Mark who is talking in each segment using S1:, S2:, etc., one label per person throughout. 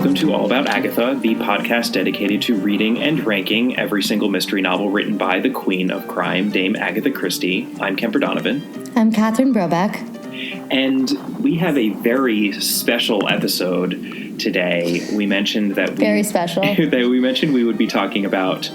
S1: Welcome to All About Agatha, the podcast dedicated to reading and ranking every single mystery novel written by the Queen of Crime, Dame Agatha Christie. I'm Kemper Donovan.
S2: I'm Catherine Brobeck.
S1: And we have a very special episode today. We mentioned that
S2: very special.
S1: that we mentioned we would be talking about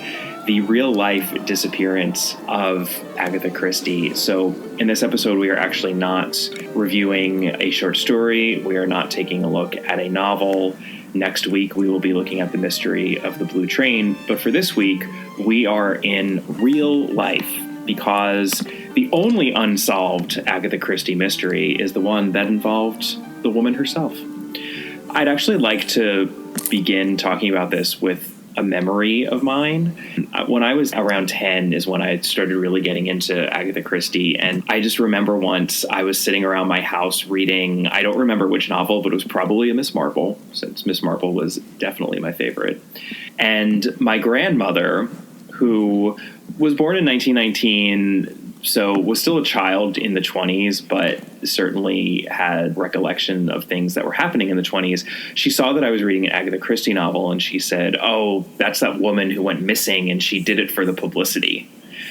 S1: the real-life disappearance of Agatha Christie. So in this episode, we are actually not reviewing a short story. We are not taking a look at a novel. Next week, we will be looking at the mystery of the Blue Train. But for this week, we are in real life because the only unsolved Agatha Christie mystery is the one that involved the woman herself. I'd actually like to begin talking about this with a memory of mine. When I was around 10 is when I started really getting into Agatha Christie. And I just remember once I was sitting around my house reading, I don't remember which novel, but it was probably a Miss Marple, since Miss Marple was definitely my favorite. And my grandmother, who was born in 1919, so was still a child in the 20s, but certainly had recollection of things that were happening in the 20s. She saw that I was reading an Agatha Christie novel, and she said, "Oh, that's that woman who went missing, and she did it for the publicity,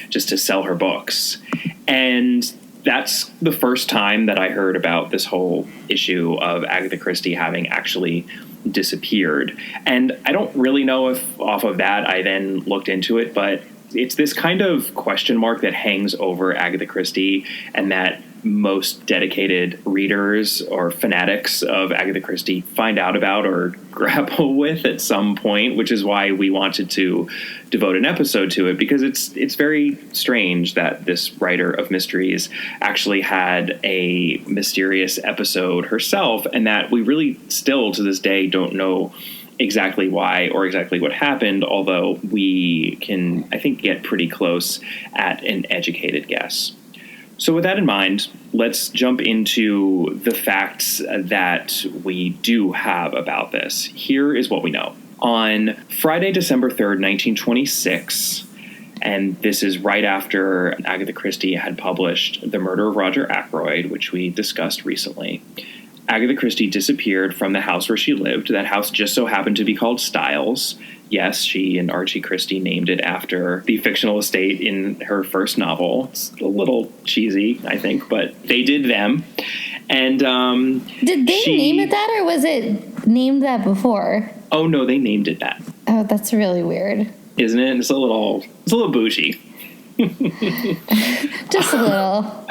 S1: just to sell her books." And that's the first time that I heard about this whole issue of Agatha Christie having actually disappeared. And I don't really know if off of that I then looked into it, but it's this kind of question mark that hangs over Agatha Christie, and that most dedicated readers or fanatics of Agatha Christie find out about or grapple with at some point, which is why we wanted to devote an episode to it, because it's very strange that this writer of mysteries actually had a mysterious episode herself, and that we really still to this day don't know exactly why or exactly what happened, although we can, I think, get pretty close at an educated guess. So with that in mind, let's jump into the facts that we do have about this. Here is what we know. On Friday, December 3rd, 1926, and this is right after Agatha Christie had published The Murder of Roger Ackroyd, which we discussed recently, Agatha Christie disappeared from the house where she lived. That house just so happened to be called Styles. Yes, she and Archie Christie named it after the fictional estate in her first novel. It's a little cheesy, I think, but they did them. And
S2: did they name it that, or was it named that before?
S1: Oh no, they named it that.
S2: Oh, that's really weird,
S1: isn't it? It's a little bougie.
S2: Just a little.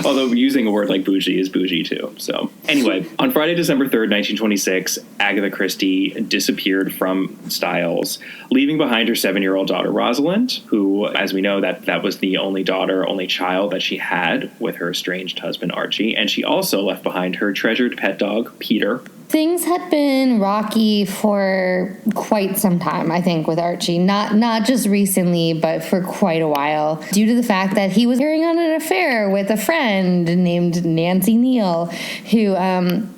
S1: Although using a word like bougie is bougie too. So anyway, on Friday, December 3rd, 1926, Agatha Christie disappeared from Styles, leaving behind her 7-year-old daughter, Rosalind, who, as we know, that was the only child that she had with her estranged husband, Archie. And she also left behind her treasured pet dog, Peter.
S2: Things had been rocky for quite some time, I think, with Archie. Not just recently, but for quite a while, due to the fact that he was carrying on an affair with a friend named Nancy Neal, who,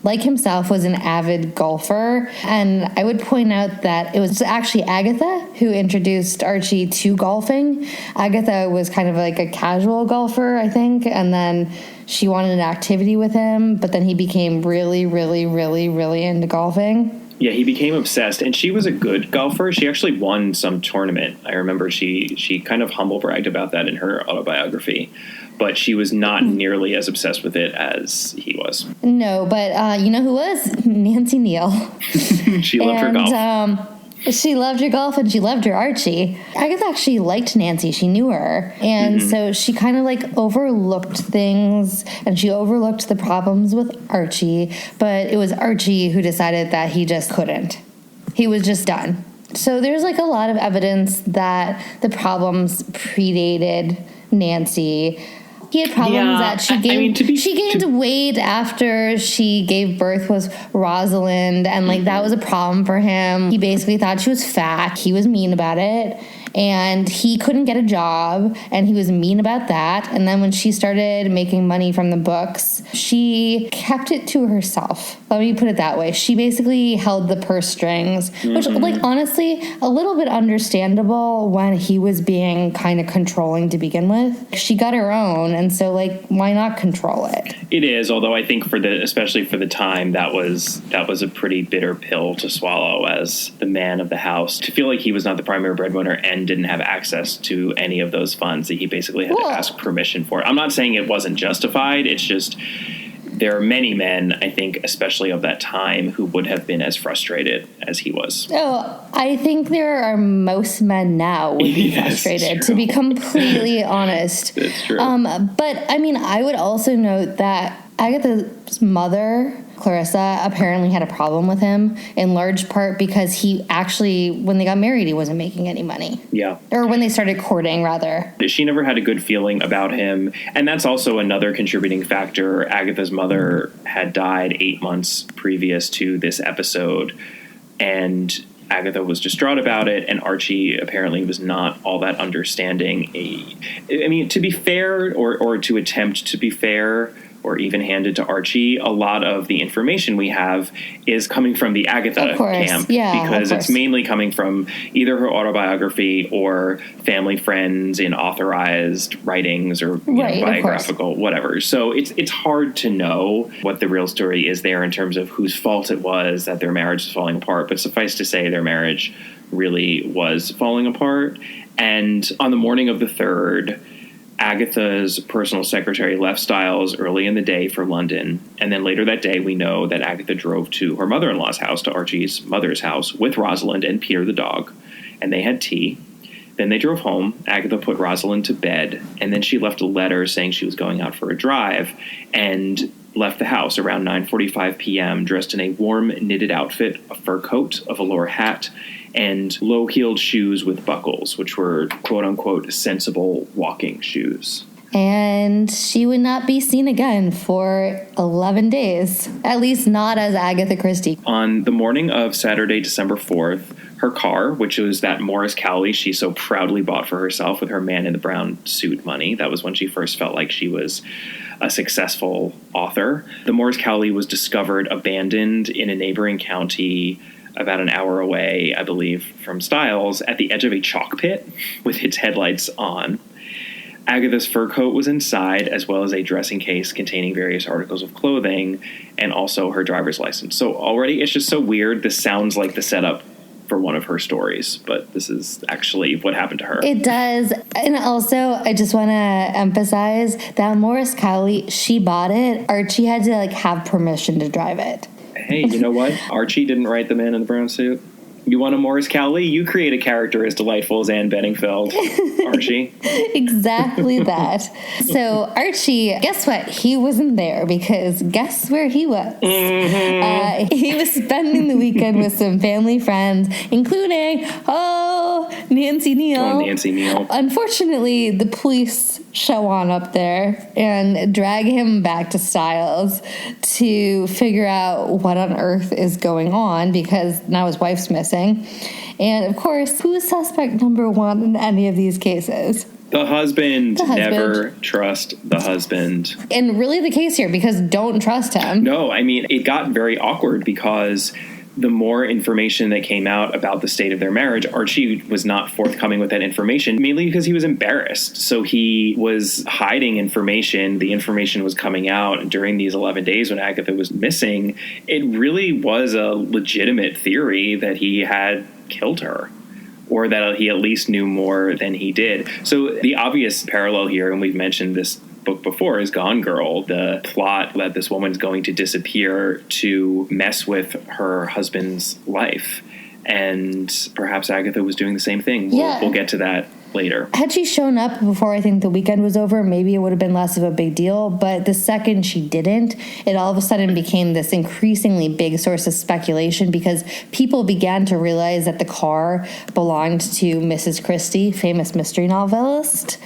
S2: like himself, was an avid golfer. And I would point out that it was actually Agatha who introduced Archie to golfing. Agatha was kind of like a casual golfer, I think, and then she wanted an activity with him, but then he became really, really, really, really into golfing.
S1: Yeah, he became obsessed, and she was a good golfer. She actually won some tournament. I remember she kind of humble bragged about that in her autobiography, but she was not nearly as obsessed with it as he was.
S2: No, but you know who was? Nancy Neal.
S1: She loved her golf.
S2: She loved her golf, and she loved her Archie. Agatha actually liked Nancy. She knew her. And so she kind of like overlooked things, and she overlooked the problems with Archie. But it was Archie who decided that he just couldn't. He was just done. So there's like a lot of evidence that the problems predated Nancy. He had problems that she gained weight after she gave birth was Rosalind, and like that was a problem for him. He basically thought she was fat. He was mean about it. and he couldn't get a job, and he was mean about that. And then when she started making money from the books, she kept it to herself. Let me put it that way. She basically held the purse strings, which, like, honestly, a little bit understandable when he was being kind of controlling to begin with. She got her own, and so, like, why not control it?
S1: It is, although I think especially for the time, that was a pretty bitter pill to swallow as the man of the house, to feel like he was not the primary breadwinner and didn't have access to any of those funds that he basically had to ask permission for. I'm not saying it wasn't justified. It's just there are many men, I think, especially of that time, who would have been as frustrated as he was.
S2: Oh, I think there are most men now would be frustrated, to be completely honest.
S1: That's true.
S2: But, I mean, I would also note that Agatha's mother, Clarissa, apparently had a problem with him, in large part because he actually, when they got married, he wasn't making any money.
S1: Yeah.
S2: Or when they started courting, rather.
S1: She never had a good feeling about him, and that's also another contributing factor. Agatha's mother had died 8 months previous to this episode, and Agatha was distraught about it, and Archie apparently was not all that understanding. I mean, to be fair, or to attempt to be fair, or even-handed to Archie, a lot of the information we have is coming from the Agatha camp.
S2: Yeah,
S1: because it's mainly coming from either her autobiography or family friends in authorized writings or biographical, whatever. So it's hard to know what the real story is there in terms of whose fault it was that their marriage is falling apart. But suffice to say, their marriage really was falling apart. And on the morning of the 3rd, Agatha's personal secretary left Styles early in the day for London, and then later that day we know that Agatha drove to her mother-in-law's house, to Archie's mother's house, with Rosalind and Peter the dog, and they had tea. Then they drove home. Agatha put Rosalind to bed, and then she left a letter saying she was going out for a drive, and left the house around 9:45 p.m. dressed in a warm knitted outfit, a fur coat, a velour hat, and low-heeled shoes with buckles, which were quote-unquote sensible walking shoes.
S2: And she would not be seen again for 11 days, at least not as Agatha Christie.
S1: On the morning of Saturday, December 4th, her car, which was that Morris Cowley she so proudly bought for herself with her man in the brown suit money, that was when she first felt like she was a successful author. The Morris Cowley was discovered abandoned in a neighboring county about an hour away, I believe, from Styles, at the edge of a chalk pit with its headlights on. Agatha's fur coat was inside, as well as a dressing case containing various articles of clothing, and also her driver's license. So already it's just so weird. This sounds like the setup for one of her stories, but this is actually what happened to her.
S2: It does. And also, I just want to emphasize that Morris Cowley, she bought it. Archie had to, like, have permission to drive it.
S1: Hey, you know what? Archie didn't write The Man in the Brown Suit. You want a Morris Cowley? You create a character as delightful as Anne Benningfield, Archie.
S2: Exactly that. So Archie, guess what? He wasn't there because guess where he was? He was spending the weekend with some family friends, including, Nancy Neal.
S1: Oh, Nancy Neal.
S2: Unfortunately, the police show on up there and drag him back to Styles to figure out what on earth is going on because now his wife's missing. And, of course, who is suspect number one in any of these cases?
S1: The husband. Never trust the husband.
S2: And really the case here, because don't trust him.
S1: No, I mean, it got very awkward because the more information that came out about the state of their marriage, Archie was not forthcoming with that information, mainly because he was embarrassed. So he was hiding information. The information was coming out during these 11 days when Agatha was missing. It really was a legitimate theory that he had killed her, or that he at least knew more than he did. So the obvious parallel here, and we've mentioned this book before, is Gone Girl, the plot that this woman's going to disappear to mess with her husband's life. And perhaps Agatha was doing the same thing. We'll get to that later.
S2: Had she shown up before I think the weekend was over, maybe it would have been less of a big deal. But the second she didn't, it all of a sudden became this increasingly big source of speculation because people began to realize that the car belonged to Mrs. Christie, famous mystery novelist.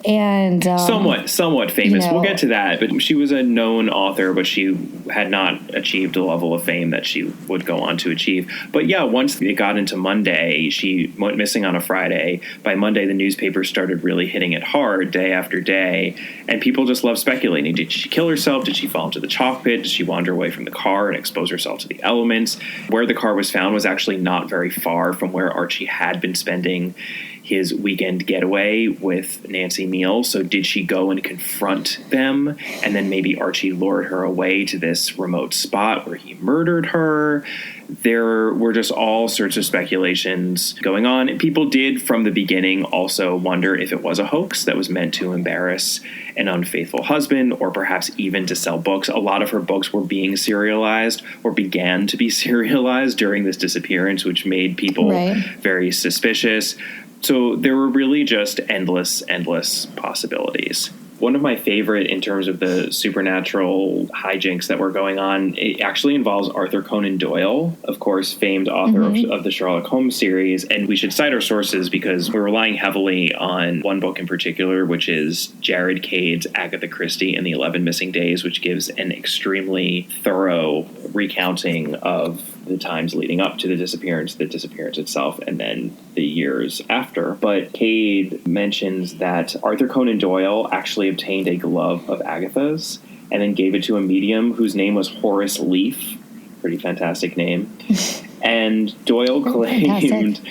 S2: And
S1: somewhat famous. We'll get to that. But she was a known author, but she had not achieved a level of fame that she would go on to achieve. But yeah, once it got into Monday, she went missing on a Friday. By Monday, the newspapers started really hitting it hard day after day. And people just love speculating. Did she kill herself? Did she fall into the chalk pit? Did she wander away from the car and expose herself to the elements? Where the car was found was actually not very far from where Archie had been spending his weekend getaway with Nancy Neal. So did she go and confront them? And then maybe Archie lured her away to this remote spot where he murdered her. There were just all sorts of speculations going on. People did from the beginning also wonder if it was a hoax that was meant to embarrass an unfaithful husband or perhaps even to sell books. A lot of her books were being serialized or began to be serialized during this disappearance, which made people very suspicious. So there were really just endless possibilities. One of my favorite in terms of the supernatural hijinks that were going on, it actually involves Arthur Conan Doyle, of course, famed author of the Sherlock Holmes series. And we should cite our sources because we're relying heavily on one book in particular, which is Jared Cade's Agatha Christie and the 11 Missing Days, which gives an extremely thorough recounting of the times leading up to the disappearance itself, and then the years after. But Cade mentions that Arthur Conan Doyle actually obtained a glove of Agatha's and then gave it to a medium whose name was Horace Leaf. Pretty fantastic name. And Doyle claimed,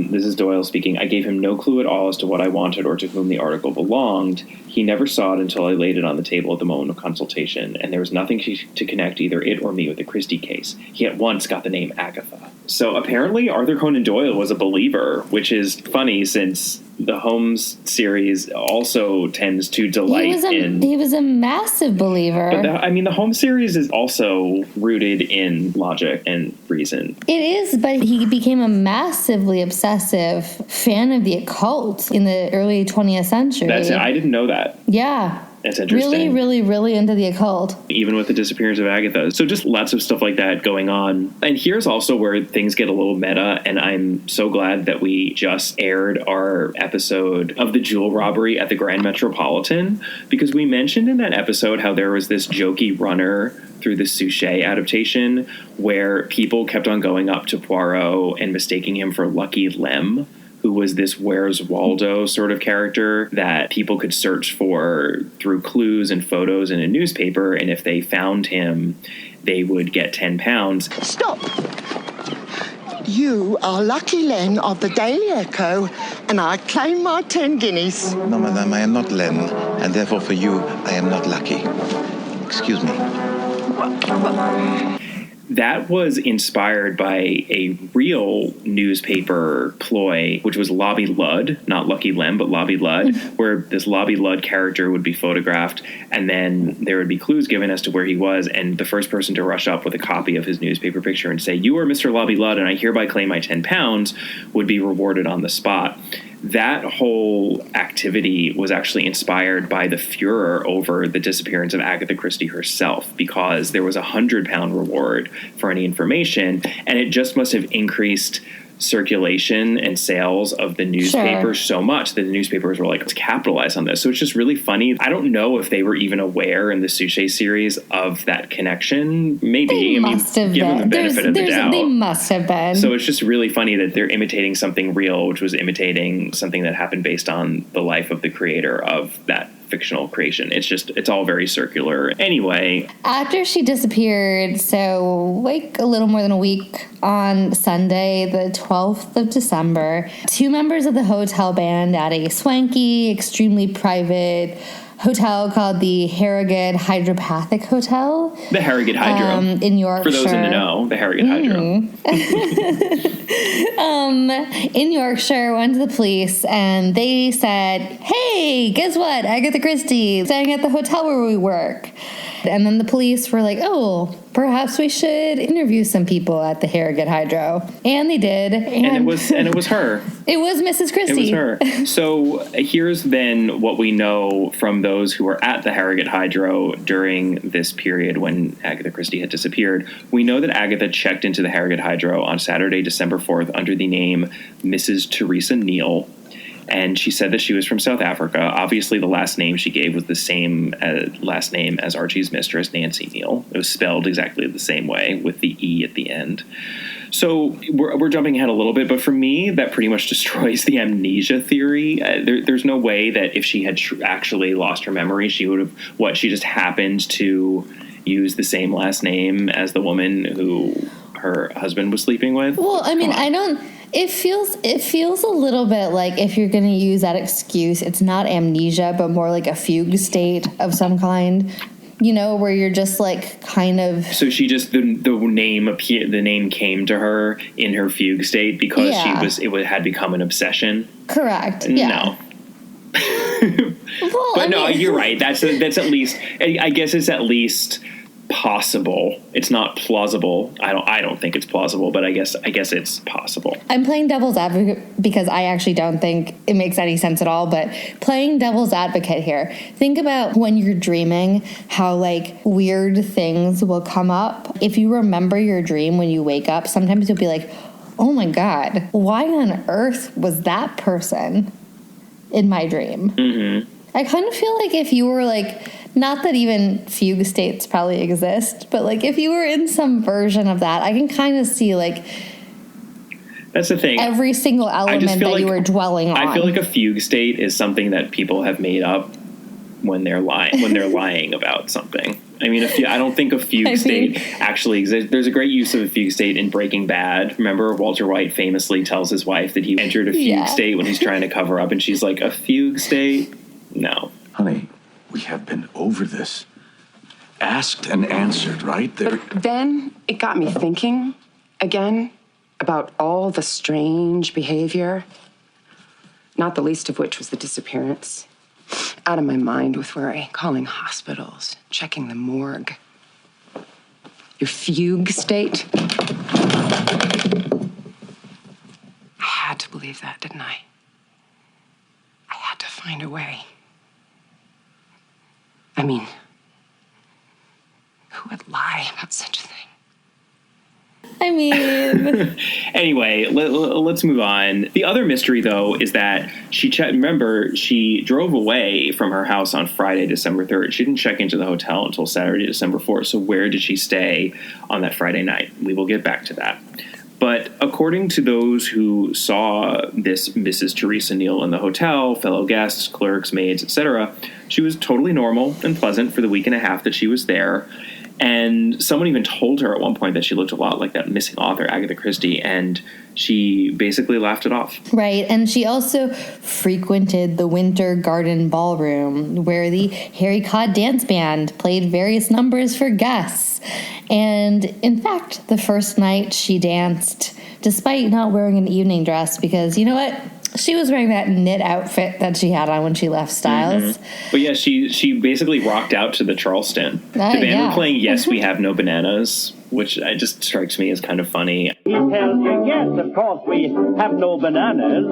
S1: this is Doyle speaking, I gave him no clue at all as to what I wanted or to whom the article belonged. He never saw it until I laid it on the table at the moment of consultation, and there was nothing to connect either it or me with the Christie case. He at once got the name Agatha. So apparently Arthur Conan Doyle was a believer, which is funny since the Holmes series also tends to delight
S2: He was a massive believer.
S1: But the Holmes series is also rooted in logic and reason.
S2: It is, but he became a massively obsessive fan of the occult in the early 20th century.
S1: I didn't know that.
S2: Yeah.
S1: That's interesting.
S2: Really into the occult.
S1: Even with the disappearance of Agatha. So just lots of stuff like that going on. And here's also where things get a little meta, and I'm so glad that we just aired our episode of the jewel robbery at the Grand Metropolitan, because we mentioned in that episode how there was this jokey runner through the Suchet adaptation where people kept on going up to Poirot and mistaking him for Lucky Lem, who was this Where's Waldo sort of character that people could search for through clues and photos in a newspaper, and if they found him, they would get £10.
S3: Stop! You are Lucky Len of the Daily Echo, and I claim my 10 guineas.
S4: No, madame, I am not Len, and therefore for you, I am not lucky. Excuse me.
S1: That was inspired by a real newspaper ploy, which was Lobby Ludd, not Lucky Lem, but Lobby Ludd, where this Lobby Ludd character would be photographed, and then there would be clues given as to where he was, and the first person to rush up with a copy of his newspaper picture and say, "You are Mr. Lobby Ludd, and I hereby claim my £10," would be rewarded on the spot. That whole activity was actually inspired by the furor over the disappearance of Agatha Christie herself, because there was a £100 reward for any information, and it just must have increased circulation and sales of the newspaper so much that the newspapers were like, let's capitalize on this. So it's just really funny. I don't know if they were even aware in the Suchet series of that connection. Maybe. Give them the benefit of the doubt.
S2: They must have been.
S1: So it's just really funny that they're imitating something real, which was imitating something that happened based on the life of the creator of that fictional creation. It's all very circular. Anyway.
S2: After she disappeared, so like a little more than a week, on Sunday, the 12th of December, 2 members of the hotel band at a swanky, extremely private hotel called the Harrogate Hydropathic Hotel.
S1: The Harrogate Hydro.
S2: In Yorkshire.
S1: For those in the know, the Harrogate Hydro.
S2: In Yorkshire, went to the police, and they said, hey, guess what? Agatha Christie staying at the hotel where we work. And then the police were like, oh, perhaps we should interview some people at the Harrogate Hydro. And they did.
S1: And it was her.
S2: It was Mrs. Christie.
S1: It was her. So here's then what we know from those who were at the Harrogate Hydro during this period when Agatha Christie had disappeared. We know that Agatha checked into the Harrogate Hydro on Saturday, December 4th under the name Mrs. Teresa Neal. And she said that she was from South Africa. Obviously, the last name she gave was the same last name as Archie's mistress, Nancy Neal. It was spelled exactly the same way with the E at the end. So we're jumping ahead a little bit, but for me, that pretty much destroys the amnesia theory. There's no way that if she had actually lost her memory, she would have, she just happened to use the same last name as the woman who her husband was sleeping with.
S2: Well, I mean, It feels a little bit like if you're going to use that excuse, it's not amnesia, but more like a fugue state of some kind, where you're just like kind of. So she just the name came to her in her fugue state because it had become an obsession. Correct. Yeah.
S1: No. But no, you're right. That's at least. I guess it's at least possible. It's not plausible. I don't think it's plausible, but I guess it's possible.
S2: I'm playing devil's advocate because I actually don't think it makes any sense at all, but playing devil's advocate here. Think about when you're dreaming, how like weird things will come up. If you remember your dream when you wake up, sometimes you'll be like, oh my God, why on earth was that person in my dream? Mm-hmm. I kind of feel like if you were like, not that even fugue states probably exist, but like if you were in some version of that, I can kind of see like
S1: that's the thing.
S2: Every single element that you were dwelling on.
S1: I feel like a fugue state is something that people have made up when they're lying about something. I mean, I don't think a fugue state actually exists. There's a great use of a fugue state in Breaking Bad. Remember, Walter White famously tells his wife that he entered a fugue state when he's trying to cover up, and she's like, a fugue state? No.
S5: Honey, we have been over this. Asked and answered, right? There.
S6: But then it got me thinking again about all the strange behavior, not the least of which was the disappearance. Out of my mind with worry, calling hospitals, checking the morgue. Your fugue state? I had to believe that, didn't I? I had to find a way. I mean, who would lie about such a thing?
S2: I mean...
S1: Anyway, let's move on. The other mystery, though, is that she drove away from her house on Friday, December 3rd. She didn't check into the hotel until Saturday, December 4th. So where did she stay on that Friday night? We will get back to that. But according to those who saw this Mrs. Teresa Neal in the hotel, fellow guests, clerks, maids, etc., she was totally normal and pleasant for the week and a half that she was there. And someone even told her at one point that she looked a lot like that missing author, Agatha Christie, and she basically laughed it off.
S2: Right, and she also frequented the Winter Garden Ballroom, where the Harry Cod Dance Band played various numbers for guests. And in fact, the first night she danced, despite not wearing an evening dress, because you know what? She was wearing that knit outfit that she had on when she left Styles.
S1: Mm-hmm. But yeah, she basically rocked out to the Charleston. The band were playing Yes, We Have No Bananas, which just strikes me as kind of funny.
S7: He tells you, yes, of course, we have no bananas.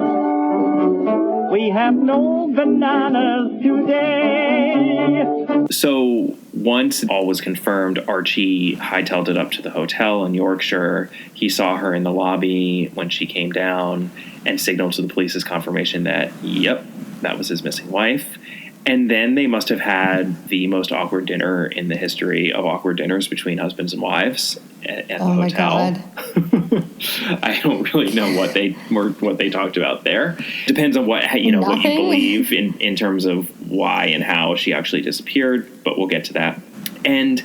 S7: We have no bananas today.
S1: So once all was confirmed, Archie hightailed it up to the hotel in Yorkshire. He saw her in the lobby when she came down and signaled to the police his confirmation that, yep, that was his missing wife. And then they must have had the most awkward dinner in the history of awkward dinners between husbands and wives at the hotel.
S2: My God.
S1: I don't really know what they talked about there. Depends on what you believe in terms of why and how she actually disappeared, but we'll get to that. And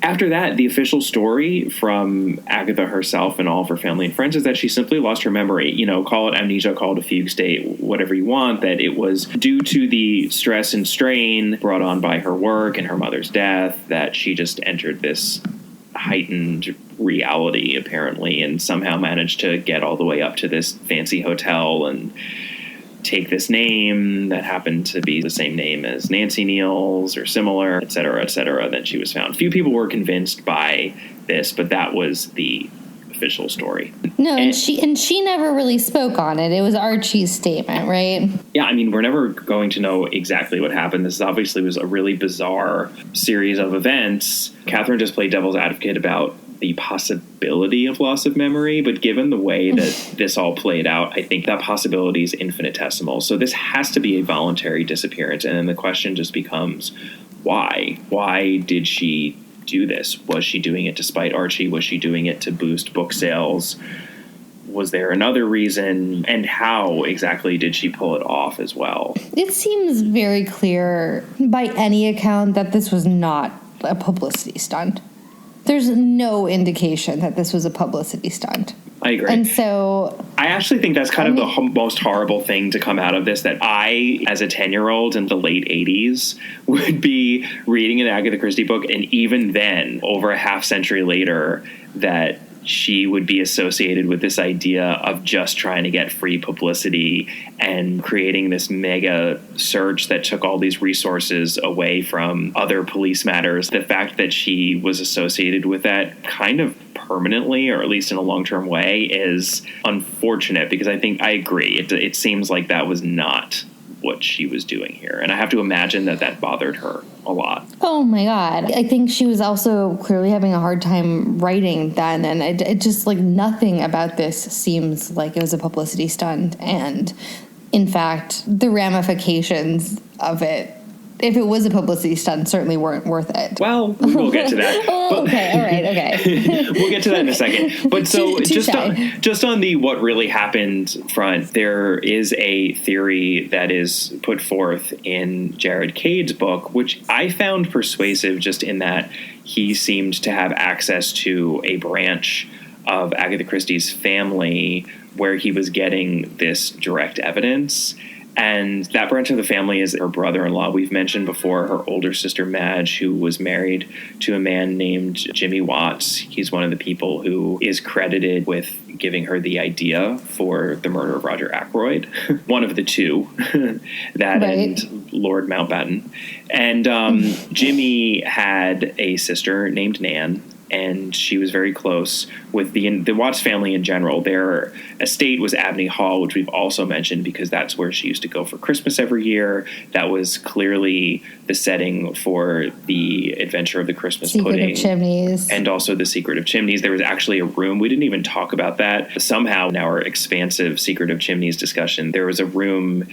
S1: after that, the official story from Agatha herself and all of her family and friends is that she simply lost her memory. Call it amnesia, call it a fugue state, whatever you want, that it was due to the stress and strain brought on by her work and her mother's death that she just entered this heightened reality, apparently, and somehow managed to get all the way up to this fancy hotel and take this name that happened to be the same name as Nancy Neal's or similar, et cetera, then she was found. Few people were convinced by this, but that was the official story.
S2: No, and she never really spoke on it. It was Archie's statement, right?
S1: Yeah, I mean, we're never going to know exactly what happened. This obviously was a really bizarre series of events. Catherine just played devil's advocate about the possibility of loss of memory, but given the way that this all played out, I think that possibility is infinitesimal. So this has to be a voluntary disappearance, and then the question just becomes, why? Why did she do this? Was she doing it to spite Archie? Was she doing it to boost book sales? Was there another reason? And how exactly did she pull it off as well?
S2: It seems very clear by any account that this was not a publicity stunt. There's no indication that this was a publicity stunt.
S1: I agree.
S2: And so
S1: I actually think that's kind of the most horrible thing to come out of this, that I, as a 10-year-old in the late 80s, would be reading an Agatha Christie book, and even then, over a half century later, that she would be associated with this idea of just trying to get free publicity and creating this mega search that took all these resources away from other police matters. The fact that she was associated with that kind of permanently, or at least in a long-term way, is unfortunate, because I think I agree. It seems like that was not what she was doing here. And I have to imagine that bothered her a lot.
S2: Oh my God. I think she was also clearly having a hard time writing then. And it just, like, nothing about this seems like it was a publicity stunt. And in fact, the ramifications of it, if it was a publicity stunt, certainly weren't worth it.
S1: Well, we'll get to that.
S2: Okay, all right, okay.
S1: We'll get to that in a second. But so just on the what really happened front, there is a theory that is put forth in Jared Cade's book, which I found persuasive just in that he seemed to have access to a branch of Agatha Christie's family where he was getting this direct evidence. And that branch of the family is her brother-in-law. We've mentioned before her older sister, Madge, who was married to a man named Jimmy Watts. He's one of the people who is credited with giving her the idea for the murder of Roger Ackroyd. One of the two, that right. And Lord Mountbatten. And Jimmy had a sister named Nan, and she was very close with the Watts family in general. Their estate was Abney Hall, which we've also mentioned because that's where she used to go for Christmas every year. That was clearly the setting for the Adventure of the Christmas Pudding.
S2: Secret of Chimneys.
S1: And also the Secret of Chimneys. There was actually a room. We didn't even talk about that. Somehow in our expansive Secret of Chimneys discussion, there was a room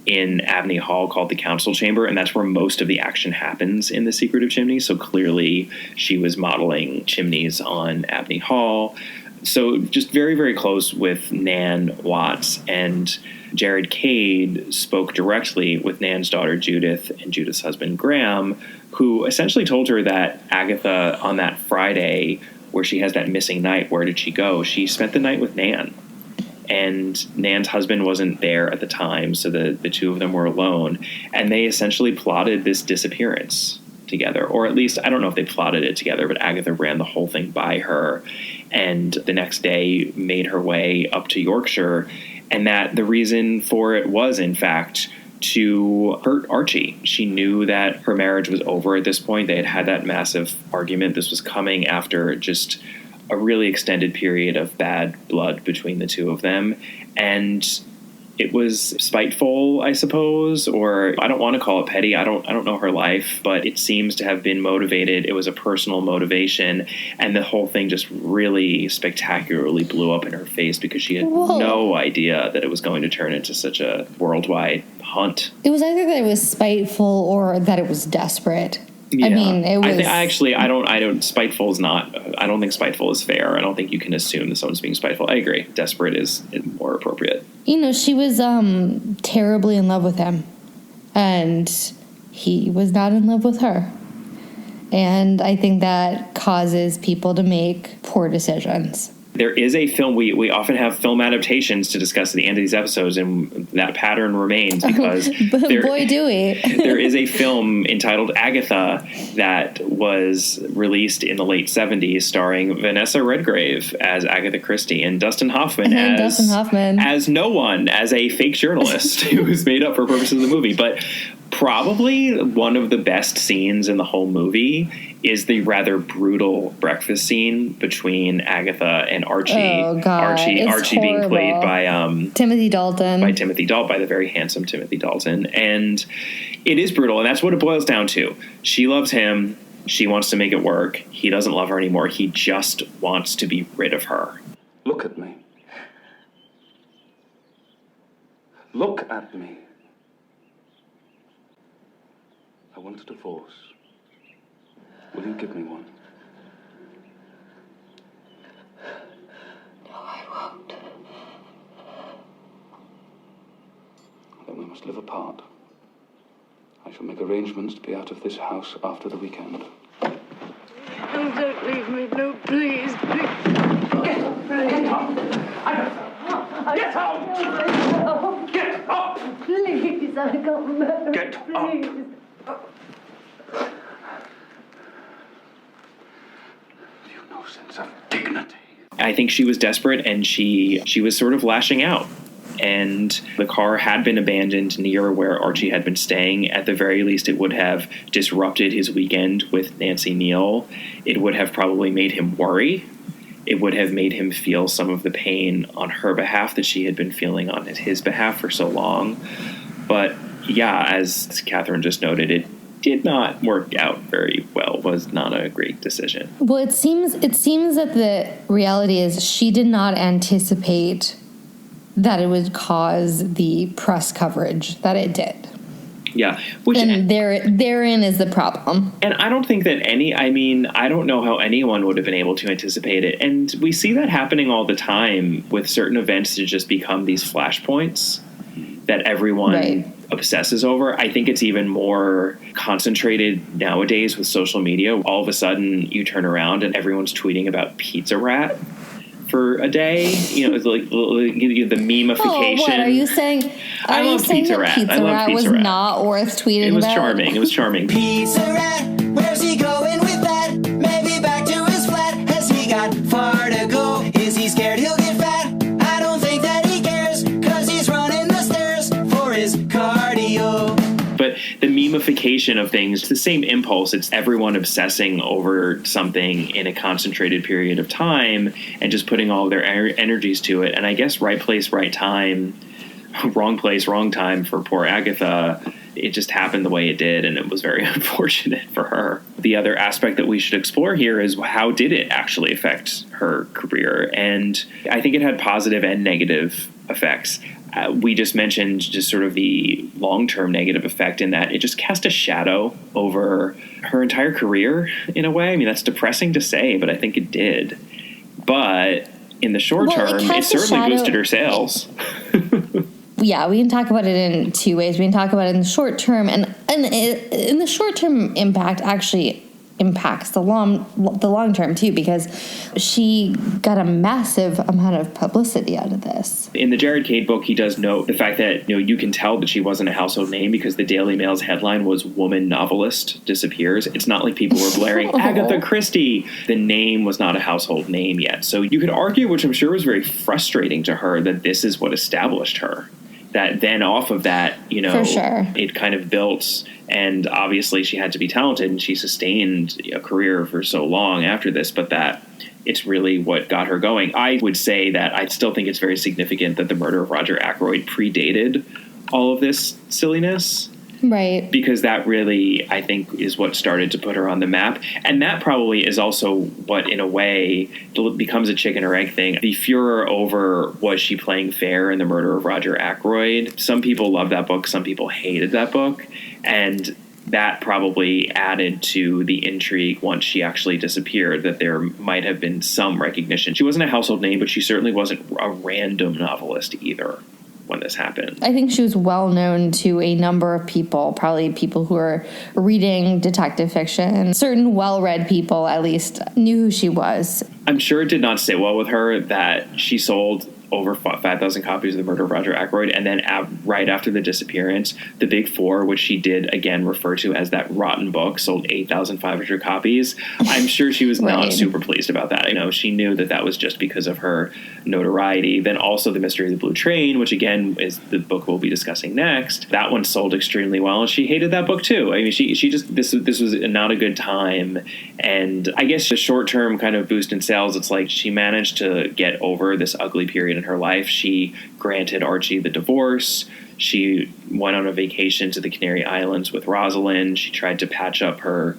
S1: in Abney Hall called the Council Chamber, and that's where most of the action happens in The Secret of Chimneys. So clearly she was modeling chimneys on Abney Hall. So just very, very close with Nan Watts. And Jared Cade spoke directly with Nan's daughter Judith and Judith's husband Graham, who essentially told her that Agatha, on that Friday where she has that missing night, where did she go? She spent the night with Nan. And Nan's husband wasn't there at the time, so the two of them were alone. And they essentially plotted this disappearance together. Or at least, I don't know if they plotted it together, but Agatha ran the whole thing by her. And the next day made her way up to Yorkshire. And that the reason for it was, in fact, to hurt Archie. She knew that her marriage was over at this point. They had had that massive argument. This was coming after just a really extended period of bad blood between the two of them. And it was spiteful, I suppose, or I don't want to call it petty. I don't know her life, but it seems to have been motivated. It was a personal motivation. And the whole thing just really spectacularly blew up in her face because she had no idea that it was going to turn into such a worldwide hunt.
S2: It was either that it was spiteful or that it was desperate.
S1: Yeah.
S2: I mean, it was.
S1: I don't. Spiteful is not. I don't think spiteful is fair. I don't think you can assume that someone's being spiteful. I agree. Desperate is more appropriate.
S2: You know, she was terribly in love with him, and he was not in love with her. And I think that causes people to make poor decisions.
S1: There is a film, we often have film adaptations to discuss at the end of these episodes, and that pattern remains because
S2: boy, do we.
S1: There is a film entitled Agatha that was released in the late 70s starring Vanessa Redgrave as Agatha Christie and Dustin Hoffman as no one, as a fake journalist who was made up for purposes of the movie. But probably one of the best scenes in the whole movie is the rather brutal breakfast scene between Agatha and Archie.
S2: Oh, God.
S1: Archie being played by
S2: Timothy Dalton.
S1: By the very handsome Timothy Dalton. And it is brutal, and that's what it boils down to. She loves him. She wants to make it work. He doesn't love her anymore. He just wants to be rid of her.
S5: Look at me. Look at me. I want a divorce. Will you give me one?
S8: No, I won't.
S5: Then we must live apart. I shall make arrangements to be out of this house after the weekend.
S8: Oh, don't leave me. No, please, please. Get up! Get up! Get out! Get up! Please, I can't bear it.
S5: Get
S8: please.
S5: up! You've no sense of dignity.
S1: I think she was desperate, and she was sort of lashing out. And the car had been abandoned near where Archie had been staying. At the very least, it would have disrupted his weekend with Nancy Neal. It would have probably made him worry. It would have made him feel some of the pain on her behalf that she had been feeling on his behalf for so long. But yeah, as Catherine just noted, it did not work out very well. Was not a great decision.
S2: Well, it seems that the reality is she did not anticipate that it would cause the press coverage that it did.
S1: Yeah.
S2: And therein is the problem.
S1: And I don't think that I don't know how anyone would have been able to anticipate it. And we see that happening all the time with certain events to just become these flashpoints that everyone obsesses over. I think it's even more concentrated nowadays with social media. All of a sudden you turn around and everyone's tweeting about Pizza Rat for a day. It's like the memification.
S2: Oh, what are you saying?
S1: I love Pizza Rat.
S2: Pizza Rat was not worth tweeting about?
S1: It was charming.
S9: Pizza Rat, where's he going with that? Maybe back to his flat. Has he got far to go? Is he scared he'll get fat? I don't think that he cares, 'cause he's running the stairs for his cardio.
S1: But the memification of things, it's the same impulse. It's everyone obsessing over something in a concentrated period of time and just putting all their energies to it. And I guess right place, right time, wrong place, wrong time for poor Agatha. It just happened the way it did, and it was very unfortunate for her. The other aspect that we should explore here is how did it actually affect her career? And I think it had positive and negative effects. We just mentioned just sort of the long-term negative effect in that it just cast a shadow over her entire career in a way. I mean, that's depressing to say, but I think it did. But in the short term, it certainly boosted her sales.
S2: Yeah, we can talk about it in two ways. We can talk about it in the short term, and in the short term impact actually impacts the long term too, because she got a massive amount of publicity out of this.
S1: In the Jared Cade book, he does note the fact that you can tell that she wasn't a household name because the Daily Mail's headline was "Woman Novelist Disappears." It's not like people were blaring Agatha Christie. The name was not a household name yet, so you could argue, which I'm sure was very frustrating to her, that this is what established her. That then off of that,
S2: For sure.
S1: It kind of built, and obviously she had to be talented, and she sustained a career for so long after this, but that it's really what got her going. I would say that I still think it's very significant that the murder of Roger Ackroyd predated all of this silliness.
S2: Right.
S1: Because that really, I think, is what started to put her on the map. And that probably is also what, in a way, becomes a chicken or egg thing. The furor over was she playing fair in the murder of Roger Ackroyd. Some people love that book. Some people hated that book. And that probably added to the intrigue once she actually disappeared, that there might have been some recognition. She wasn't a household name, but she certainly wasn't a random novelist either when this happened.
S2: I think she was well known to a number of people, probably people who are reading detective fiction. Certain well-read people, at least, knew who she was.
S1: I'm sure it did not sit well with her that she sold over 5,000 copies of The Murder of Roger Ackroyd, and then right after the disappearance, The Big Four, which she did again refer to as that rotten book, sold 8,500 copies. I'm sure she was
S2: Right.
S1: not super pleased about that. You know, she knew that that was just because of her notoriety. Then also The Mystery of the Blue Train, which again is the book we'll be discussing next. That one sold extremely well, and she hated that book too. I mean, she just this was not a good time, and I guess the short term kind of boost in sales, it's like she managed to get over this ugly period in her life. She granted Archie the divorce. She went on a vacation to the Canary Islands with Rosalind. She tried to patch up her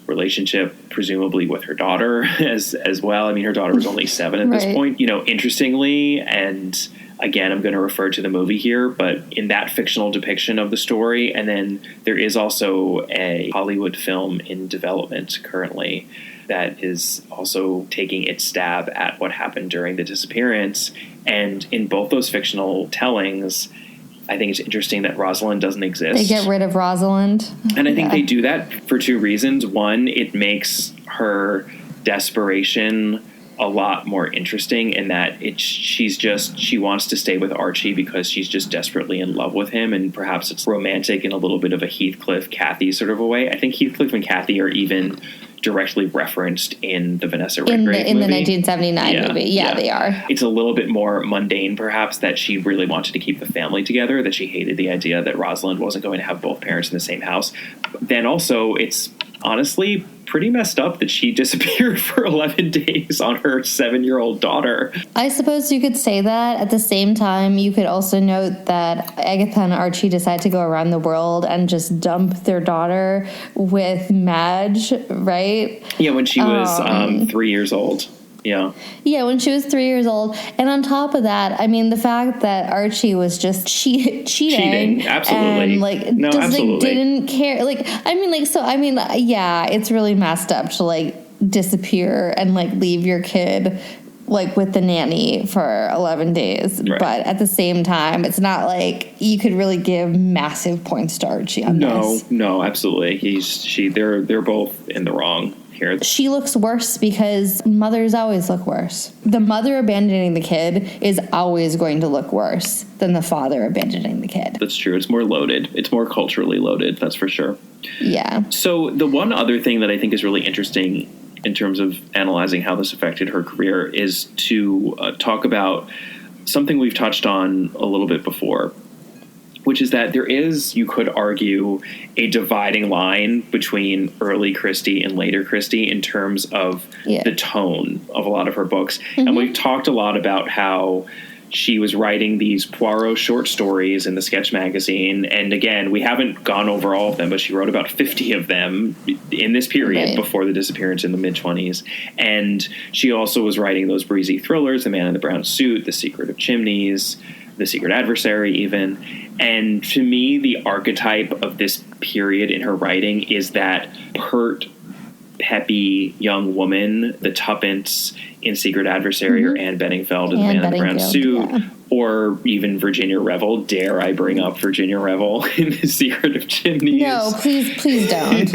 S1: relationship, presumably with her daughter as well. I mean, her daughter was only 7 at this point. You know, interestingly, and again, I'm going to refer to the movie here, but in that fictional depiction of the story, and then there is also a Hollywood film in development currently that is also taking its stab at what happened during the disappearance. And in both those fictional tellings, I think it's interesting that Rosalind doesn't exist.
S2: They get rid of Rosalind.
S1: And I think they do that for two reasons. One, it makes her desperation a lot more interesting in that she wants to stay with Archie because she's just desperately in love with him, and perhaps it's romantic in a little bit of a Heathcliff Kathy sort of a way. I think Heathcliff and Kathy are even directly referenced in the Vanessa Redgrave movie.
S2: In the 1979 movie. Yeah, they are.
S1: It's a little bit more mundane, perhaps, that she really wanted to keep the family together, that she hated the idea that Rosalind wasn't going to have both parents in the same house. Then also, it's honestly pretty messed up that she disappeared for 11 days on her 7-year-old daughter.
S2: I suppose you could say that. At the same time, you could also note that Agatha and Archie decided to go around the world and just dump their daughter with Madge, right?
S1: Yeah, when she was 3 years old. Yeah. Yeah,
S2: when she was 3 years old. And on top of that, I mean, the fact that Archie was just cheating.
S1: Absolutely.
S2: And, didn't care. Yeah, it's really messed up to, disappear and, leave your kid, with the nanny for 11 days. Right. But at the same time, it's not like you could really give massive points to Archie on this.
S1: No, absolutely. They're both in the wrong.
S2: She looks worse because mothers always look worse. The mother abandoning the kid is always going to look worse than the father abandoning the kid.
S1: That's true. It's more loaded. It's more culturally loaded. That's for sure.
S2: Yeah.
S1: So the one other thing that I think is really interesting in terms of analyzing how this affected her career is to talk about something we've touched on a little bit before, which is that there is, you could argue, a dividing line between early Christie and later Christie in terms of the tone of a lot of her books. Mm-hmm. And we've talked a lot about how she was writing these Poirot short stories in the Sketch magazine. And again, we haven't gone over all of them, but she wrote about 50 of them in this period before the disappearance in the mid-20s. And she also was writing those breezy thrillers, The Man in the Brown Suit, The Secret of Chimneys, The Secret Adversary even. And to me, the archetype of this period in her writing is that pert, peppy young woman, the Tuppence in Secret Adversary, or Anne Bedingfeld in The Man in the Brown Suit, or even Virginia Revel. Dare I bring up Virginia Revel in The Secret of Chimneys?
S2: No, please don't.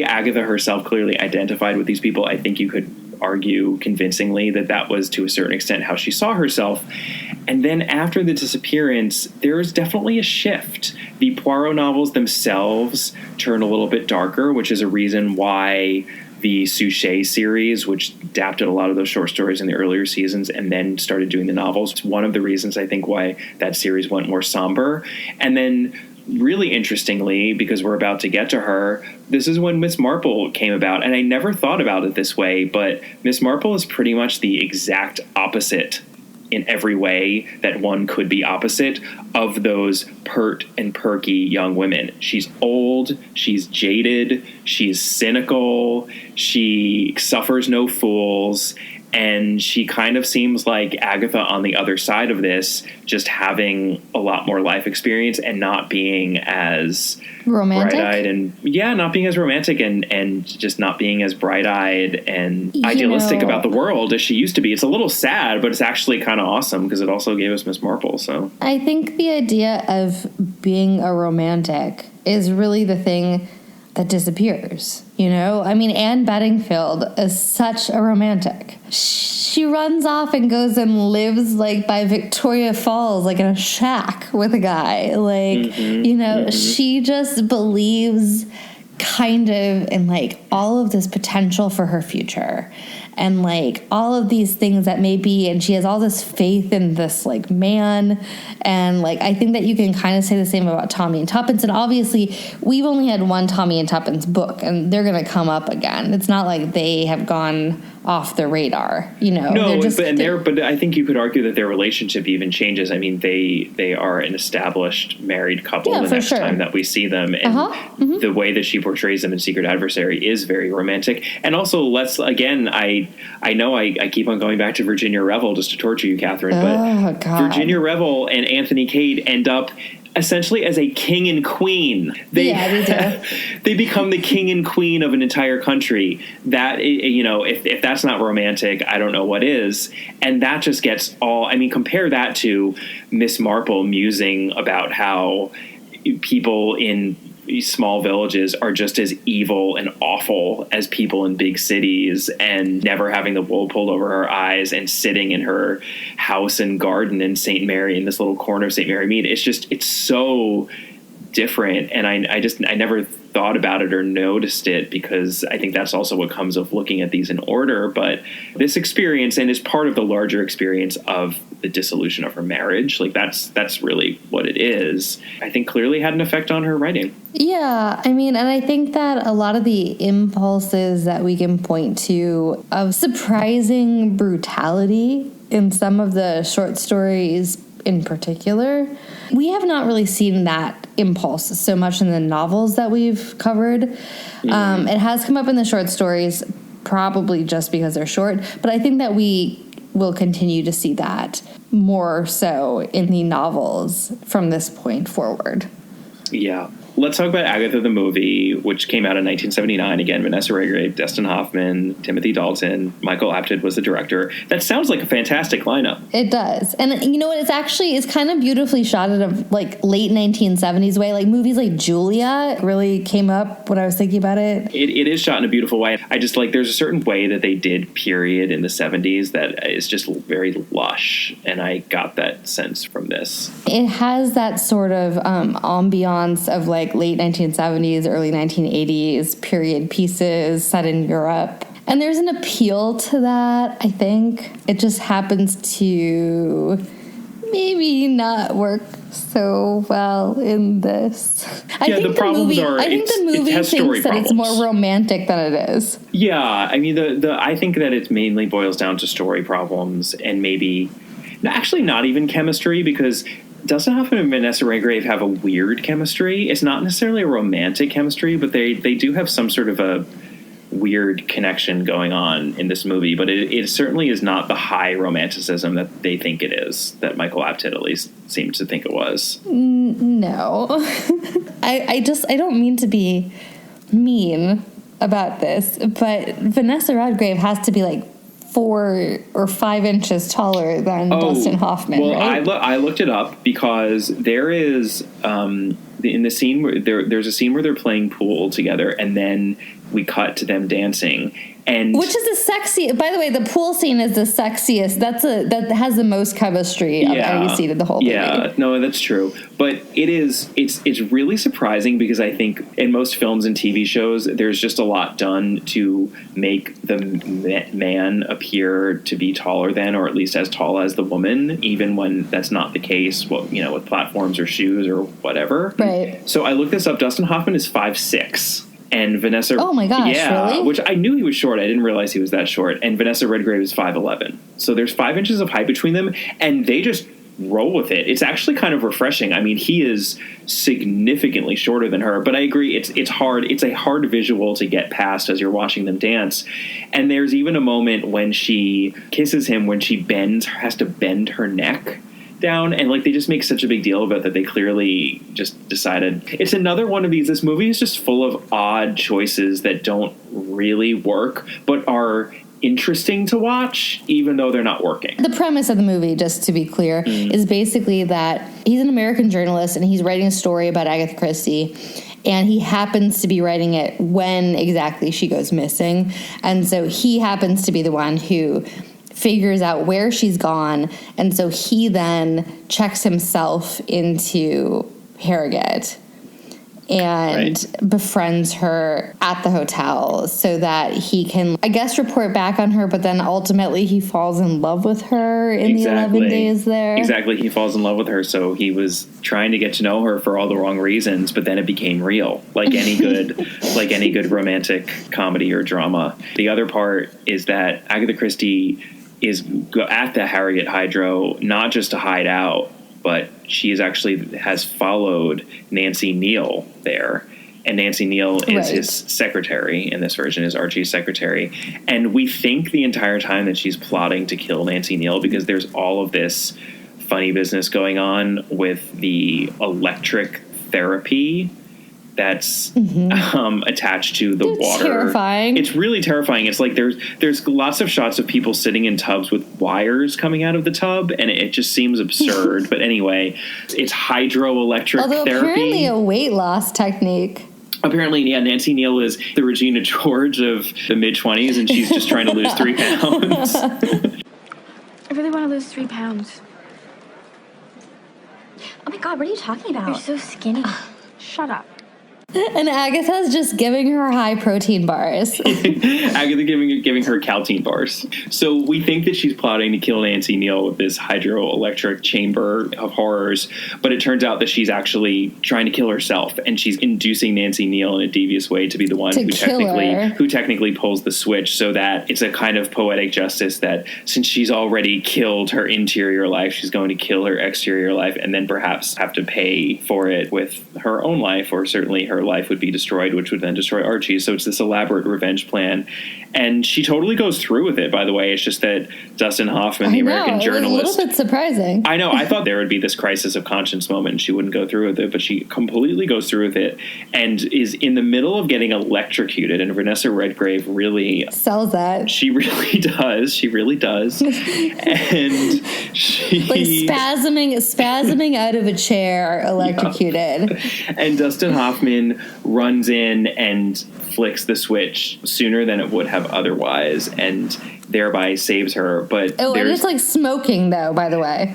S1: Agatha herself clearly identified with these people. I think you could argue convincingly that was to a certain extent how she saw herself. And then after the disappearance, there is definitely a shift. The Poirot novels themselves turn a little bit darker, which is a reason why the Suchet series, which adapted a lot of those short stories in the earlier seasons and then started doing the novels, it's one of the reasons I think why that series went more somber. And then really interestingly, because we're about to get to her, this is when Miss Marple came about. And I never thought about it this way, but Miss Marple is pretty much the exact opposite in every way that one could be opposite of those pert and perky young women. She's old, she's jaded, she's cynical, she suffers no fools, And she kind of seems like Agatha on the other side of this, just having a lot more life experience and not being as
S2: romantic,
S1: bright-eyed and not being as romantic and just not being as bright-eyed and idealistic about the world as she used to be. It's a little sad, but it's actually kind of awesome because it also gave us Miss Marple. So
S2: I think the idea of being a romantic is really the thing that disappears, you know? I mean, Anne Bedingfield is such a romantic. She runs off and goes and lives, like, by Victoria Falls, like, in a shack with a guy. Like, she just believes kind of in, like, all of this potential for her future. And, like, all of these things that may be, and she has all this faith in this, like, man. And, like, I think that you can kind of say the same about Tommy and Tuppence. And obviously, we've only had one Tommy and Tuppence book, and they're going to come up again. It's not like they have gone off the radar, you know?
S1: No, but I think you could argue that their relationship even changes. I mean, they are an established married couple the next time that we see them. And the way that she portrays them in Secret Adversary is very romantic. And also, I know I keep on going back to Virginia Revel just to torture you, Catherine, but Virginia Revel and Anthony Cade end up essentially as a king and queen. They do. They become the king and queen of an entire country. That, if that's not romantic, I don't know what is. And that just gets compare that to Miss Marple musing about how people in small villages are just as evil and awful as people in big cities, and never having the wool pulled over her eyes and sitting in her house and garden in St. Mary, in this little corner of St. Mary Mead. It's so different. And I never thought about it or noticed it, because I think that's also what comes of looking at these in order. But this experience, and is part of the larger experience of the dissolution of her marriage, like that's really what it is, I think clearly had an effect on her writing.
S2: Yeah, I mean, and I think that a lot of the impulses that we can point to of surprising brutality in some of the short stories in particular, we have not really seen that impulse so much in the novels that we've covered. It has come up in the short stories, probably just because they're short, but I think that we will continue to see that more so in the novels from this point forward.
S1: Yeah. Let's talk about Agatha the movie, which came out in 1979. Again, Vanessa Redgrave, Dustin Hoffman, Timothy Dalton, Michael Apted was the director. That sounds like a fantastic lineup.
S2: It does. And you know what? It's kind of beautifully shot in a like late 1970s way. Like movies like Julia really came up when I was thinking about it.
S1: It is shot in a beautiful way. I just there's a certain way that they did period in the 70s that is just very lush. And I got that sense from this.
S2: It has that sort of ambiance of like late 1970s, early 1980s period pieces set in Europe. And there's an appeal to that, I think. It just happens to maybe not work so well in this. I think the movie thinks that it's more romantic than it is.
S1: Yeah, I mean, I think that it mainly boils down to story problems and maybe actually not even chemistry, because Dustin Hoffman and Vanessa Redgrave have a weird chemistry. It's not necessarily a romantic chemistry, but they do have some sort of a weird connection going on in this movie. But it certainly is not the high romanticism that they think it is, that Michael Apted at least seems to think it was.
S2: No. I don't mean to be mean about this, but Vanessa Redgrave has to be like 4 or 5 inches taller than Dustin Hoffman.
S1: Well,
S2: right?
S1: I looked it up because there is in the scene where there's a scene where they're playing pool together, and then we cut to them dancing. And
S2: which is the sexy. By the way, the pool scene is the sexiest. That has the most chemistry of any scene in the whole movie.
S1: Yeah, no, that's true. But it's really surprising, because I think in most films and TV shows, there's just a lot done to make the man appear to be taller than, or at least as tall as the woman, even when that's not the case. With platforms or shoes or whatever.
S2: Right.
S1: So I looked this up. Dustin Hoffman is 5'6". And Vanessa...
S2: Oh, my gosh, really?
S1: Which I knew he was short. I didn't realize he was that short. And Vanessa Redgrave is 5'11". So there's 5 inches of height between them, and they just roll with it. It's actually kind of refreshing. I mean, he is significantly shorter than her, but I agree it's hard. It's a hard visual to get past as you're watching them dance. And there's even a moment when she kisses him when she has to bend her neck down, and like they just make such a big deal about that. They clearly just decided it's another one of these. This movie is just full of odd choices that don't really work, but are interesting to watch, even though they're not working.
S2: The premise of the movie, just to be clear, is basically that he's an American journalist and he's writing a story about Agatha Christie, and he happens to be writing it when exactly she goes missing. And so he happens to be the one who figures out where she's gone, and so he then checks himself into Harrogate and befriends her at the hotel so that he can, I guess, report back on her, but then ultimately he falls in love with her in the 11 days there.
S1: Exactly. He falls in love with her, so he was trying to get to know her for all the wrong reasons, but then it became real, like any good romantic comedy or drama. The other part is that Agatha Christie is at the Harrogate Hydro not just to hide out, but she has followed Nancy Neal there. And Nancy Neal is his secretary in this version, is Archie's secretary. And we think the entire time that she's plotting to kill Nancy Neal because there's all of this funny business going on with the electric therapy that's attached to the water.
S2: Terrifying.
S1: It's really terrifying. It's like there's lots of shots of people sitting in tubs with wires coming out of the tub, and it just seems absurd. But anyway, it's hydroelectric
S2: Although
S1: therapy.
S2: Apparently a weight loss technique.
S1: Apparently, yeah, Nancy Neal is the Regina George of the mid-20s, and she's just trying to lose 3 pounds.
S10: I really want to lose 3 pounds.
S11: Oh my God, what are you talking about?
S10: You're so skinny. Shut up.
S2: And Agatha's just giving her high protein bars.
S1: Agatha giving her calcine bars. So we think that she's plotting to kill Nancy Neal with this hydroelectric chamber of horrors, but it turns out that she's actually trying to kill herself, and she's inducing Nancy Neal in a devious way to be the one who technically pulls the switch, so that it's a kind of poetic justice that since she's already killed her interior life, she's going to kill her exterior life and then perhaps have to pay for it with her own life, or certainly her life would be destroyed, which would then destroy Archie. So it's this elaborate revenge plan, and she totally goes through with it, by the way. It's just that Dustin Hoffman, the American journalist,
S2: it was a little bit surprising.
S1: I know, I thought there would be this crisis of conscience moment and she wouldn't go through with it, but she completely goes through with it and is in the middle of getting electrocuted, and Vanessa Redgrave really
S2: sells that.
S1: She really does. And she
S2: like spasming out of a chair, electrocuted.
S1: And Dustin Hoffman runs in and flicks the switch sooner than it would have otherwise, and thereby saves her. But
S2: and it's like smoking, though, by the way.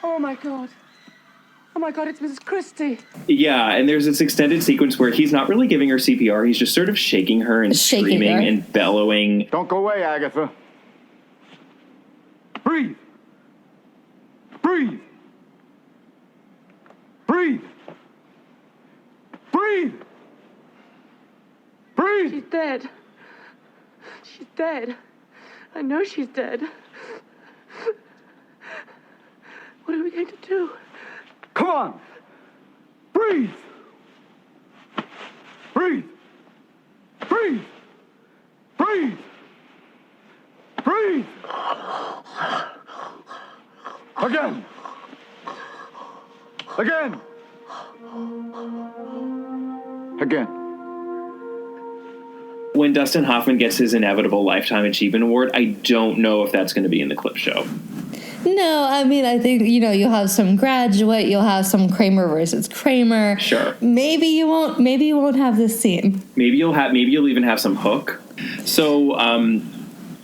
S8: Oh my God. Oh my God, it's Mrs. Christie.
S1: Yeah, and there's this extended sequence where he's not really giving her CPR. He's just sort of shaking her and screaming and bellowing.
S12: Don't go away, Agatha. Breathe. Breathe. Breathe. Breathe. Breathe.
S8: She's dead. She's dead. I know she's dead. What are we going to do?
S12: Come on. Breathe. Breathe. Breathe. Breathe. Breathe. Again. Again. Again.
S1: When Dustin Hoffman gets his inevitable Lifetime Achievement Award, I don't know if that's going to be in the clip show.
S2: No, I mean, I think, you'll have some Graduate, you'll have some Kramer versus Kramer.
S1: Sure.
S2: Maybe you won't have this scene.
S1: Maybe you'll even have some hook. So,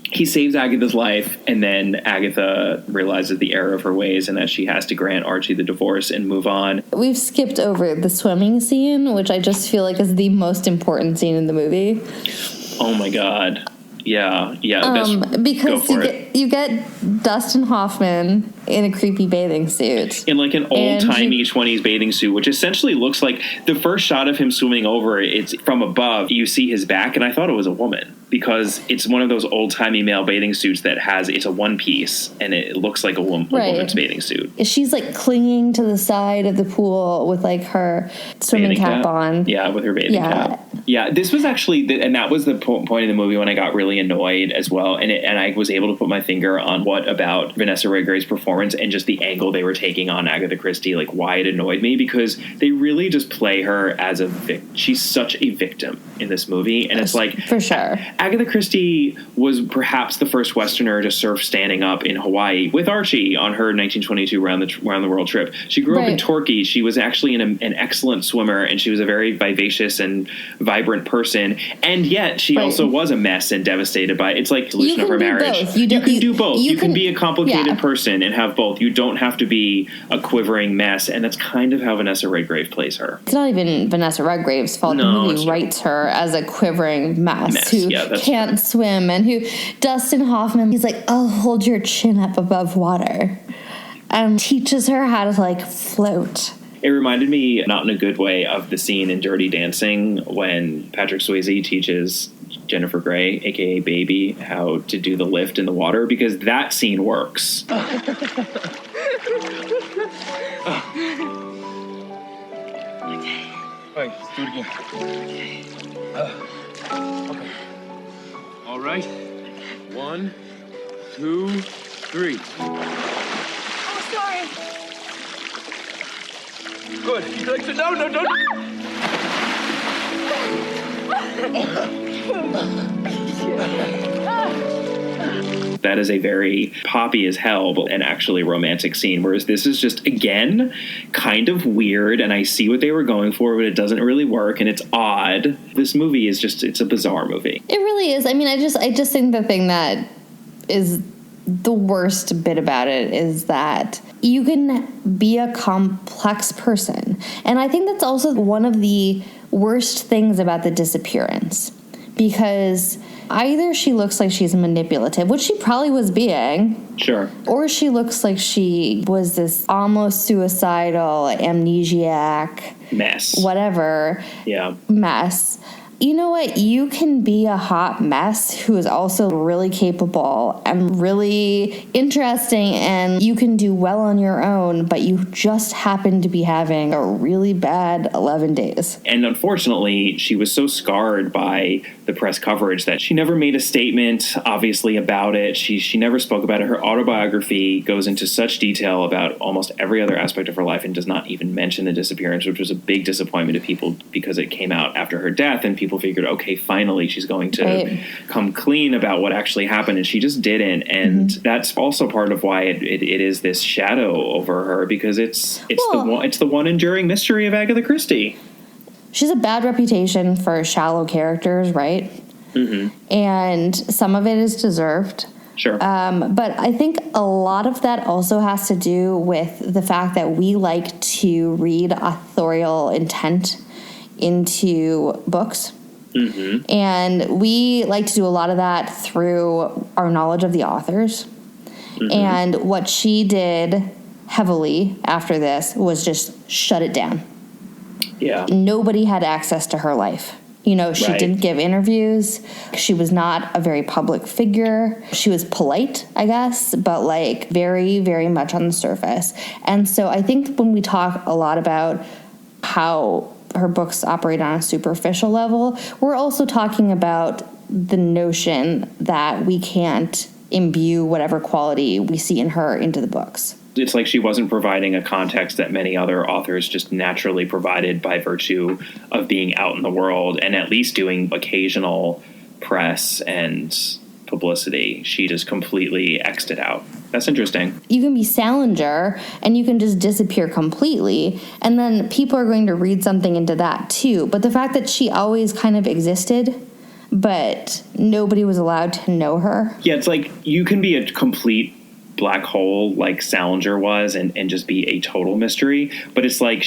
S1: he saves Agatha's life, and then Agatha realizes the error of her ways and that she has to grant Archie the divorce and move on.
S2: We've skipped over the swimming scene, which I just feel like is the most important scene in the movie.
S1: Oh my God. Yeah.
S2: Because you get Dustin Hoffman in a creepy bathing suit.
S1: In like an old-timey 20s bathing suit, which essentially looks like the first shot of him swimming over, it's from above, you see his back, and I thought it was a woman because it's one of those old-timey male bathing suits that it's a one piece, and it looks like a woman's bathing suit.
S2: She's like clinging to the side of the pool with like her swimming cap on.
S1: Yeah, with her bathing cap. Yeah, this was actually, and that was the point of the movie when I got really annoyed as well, and I was able to put my finger on what about Vanessa Redgrave's performance and just the angle they were taking on Agatha Christie, like why it annoyed me, because they really just play her as a victim. She's such a victim in this movie, and it's like,
S2: for sure,
S1: Agatha Christie was perhaps the first Westerner to surf standing up in Hawaii with Archie on her 1922 round the world trip. She grew up in Torquay. She was actually an excellent swimmer, and she was a very vivacious and vibrant person, and yet she also was a mess and devastated by it. It's like the solution of her marriage. You can do both. You can be a complicated person and have both. You don't have to be a quivering mess, and that's kind of how Vanessa Redgrave plays her.
S2: It's not even Vanessa Redgrave's fault. The movie writes her as a quivering mess who can't swim, and who Dustin Hoffman, he's like, I'll hold your chin up above water, and teaches her how to like float.
S1: It reminded me, not in a good way, of the scene in Dirty Dancing when Patrick Swayze teaches Jennifer Grey, a.k.a. Baby, how to do the lift in the water, because that scene works.
S11: Right, let's do it again. Okay. All right. 1, 2, 3.
S10: Oh, sorry.
S11: Good. You'd like to... No, don't.
S1: That is a very poppy as hell and actually romantic scene, whereas this is just, again, kind of weird, and I see what they were going for, but it doesn't really work, and it's odd. This movie is just, it's a bizarre movie.
S2: It really is. I mean, I just think the thing that is the worst bit about it is that you can be a complex person. And I think that's also one of the worst things about the Disappearance, because either she looks like she's manipulative, which she probably was being.
S1: Sure.
S2: Or she looks like she was this almost suicidal, amnesiac.
S1: Mess.
S2: Whatever.
S1: Yeah.
S2: Mess. You know what? You can be a hot mess who is also really capable and really interesting, and you can do well on your own, but you just happen to be having a really bad 11 days.
S1: And unfortunately, she was so scarred by the press coverage that she never made a statement, obviously, about it. She never spoke about it. Her autobiography goes into such detail about almost every other aspect of her life and does not even mention the disappearance, which was a big disappointment to people because it came out after her death, and people figured, okay, finally she's going to come clean about what actually happened, and she just didn't. And that's also part of why it is this shadow over her, because it's the one enduring mystery of Agatha Christie.
S2: She's a bad reputation for shallow characters, right? Mm-hmm. And some of it is deserved.
S1: Sure.
S2: But I think a lot of that also has to do with the fact that we like to read authorial intent into books. Mm-hmm. And we like to do a lot of that through our knowledge of the authors. Mm-hmm. And what she did heavily after this was just shut it down.
S1: Yeah.
S2: Nobody had access to her life. You know, she didn't give interviews. She was not a very public figure. She was polite, I guess, but like very, very much on the surface. And so I think when we talk a lot about how her books operate on a superficial level, we're also talking about the notion that we can't imbue whatever quality we see in her into the books.
S1: It's like she wasn't providing a context that many other authors just naturally provided by virtue of being out in the world and at least doing occasional press and publicity. She just completely X'd it out. That's interesting.
S2: You can be Salinger and you can just disappear completely, and then people are going to read something into that too. But the fact that she always kind of existed, but nobody was allowed to know her.
S1: Yeah, it's like you can be a complete black hole like Salinger was and just be a total mystery. But it's like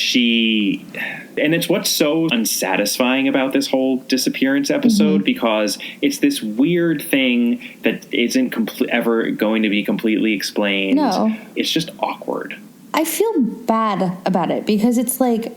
S1: and it's what's so unsatisfying about this whole disappearance episode, because it's this weird thing that isn't ever going to be completely explained.
S2: No.
S1: It's just awkward.
S2: I feel bad about it because it's like,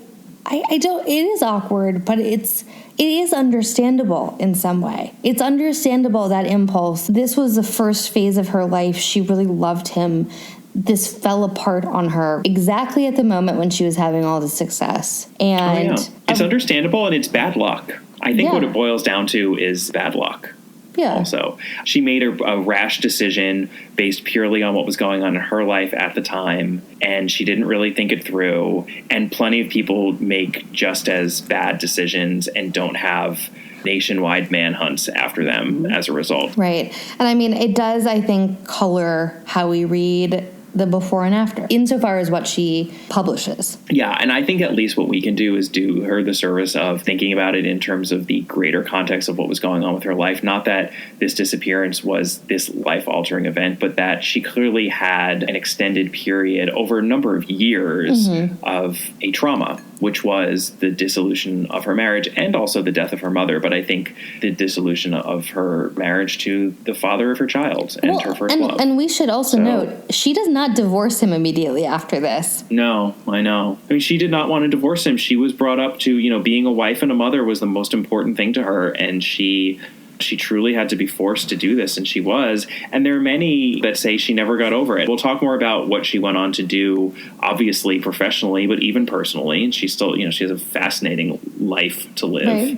S2: I don't, it is awkward, but it is understandable in some way. It's understandable, that impulse. This was the first phase of her life. She really loved him. This fell apart on her exactly at the moment when she was having all the success. And
S1: it's understandable, and it's bad luck. I think what it boils down to is bad luck.
S2: Yeah.
S1: Also, she made a rash decision based purely on what was going on in her life at the time, and she didn't really think it through. And plenty of people make just as bad decisions and don't have nationwide manhunts after them as a result.
S2: Right. And I mean, it does, I think, color how we read the before and after, insofar as what she publishes.
S1: Yeah, and I think at least what we can do is do her the service of thinking about it in terms of the greater context of what was going on with her life. Not that this disappearance was this life-altering event, but that she clearly had an extended period over a number of years of a trauma, which was the dissolution of her marriage and also the death of her mother. But I think the dissolution of her marriage to the father of her child and her first love.
S2: And we should also note, she does not divorce him immediately after this.
S1: No, I know. I mean, she did not want to divorce him. She was brought up to, being a wife and a mother was the most important thing to her. And she truly had to be forced to do this, and she was. And there are many that say she never got over it. We'll talk more about what she went on to do, obviously professionally, but even personally. And she still, she has a fascinating life to live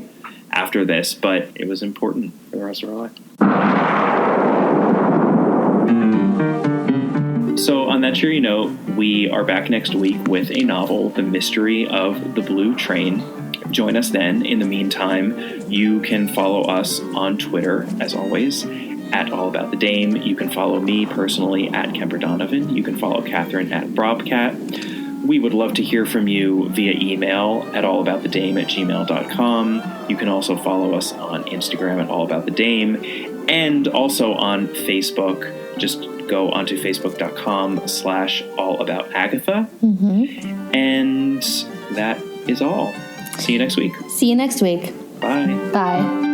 S1: after this, but it was important for the rest of her life. So on that cheery note, we are back next week with a novel, The Mystery of the Blue Train. Join us then. In the meantime, you can follow us on Twitter, as always, at All About the Dame. You can follow me personally at Kemper Donovan. You can follow Catherine at Brobcat. We would love to hear from you via email at allaboutthedame@gmail.com. You can also follow us on Instagram at allaboutthedame, and also on Facebook. Just go onto facebook.com/allaboutagatha. And that is all. See you next week.
S2: See you next week.
S1: Bye.
S2: Bye.